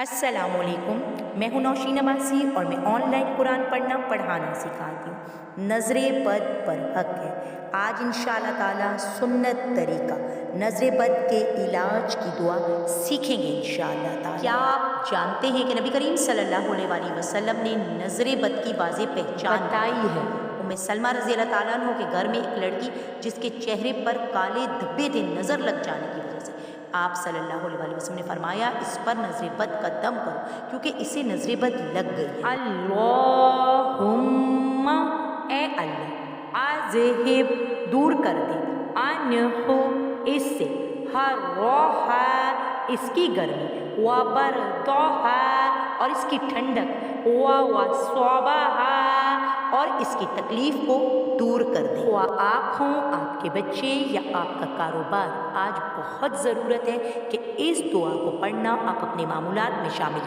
السلام علیکم، میں ہوں نوشین عباسی اور میں آن لائن قرآن پڑھانا سکھاتی ہوں۔ نظر بد پر حق ہے۔ آج انشاءاللہ تعالیٰ سنت طریقہ نظر بد کے علاج کی دعا سیکھیں گے انشاءاللہ تعالیٰ۔ کیا آپ جانتے ہیں کہ نبی کریم صلی اللہ علیہ وآلہ وسلم نے نظر بد کی واضح پہچان بتائی ہے؟ ام سلمہ رضی اللہ تعالیٰ عنہ کے گھر میں ایک لڑکی جس کے چہرے پر کالے دھبے تھے نظر لگ جانے کی وجہ سے، آپ صلی اللہ علیہ وآلہ وسلم نے فرمایا اس پر نظر بد کا دم کرو کیونکہ اسے نظر بد لگ گئی ہے۔ اللہم اے اللہ اذہب دور کر دے عنہ اس سے ہر روح اس کی گرمی وبردھا اور اس کی ٹھنڈک وصبھا اور اس کی تکلیف کو دور کر دے۔ وہ آپ ہوں، آپ کے بچے یا آپ کا کاروبار، آج بہت ضرورت ہے کہ اس دعا کو پڑھنا آپ اپنے معمولات میں شامل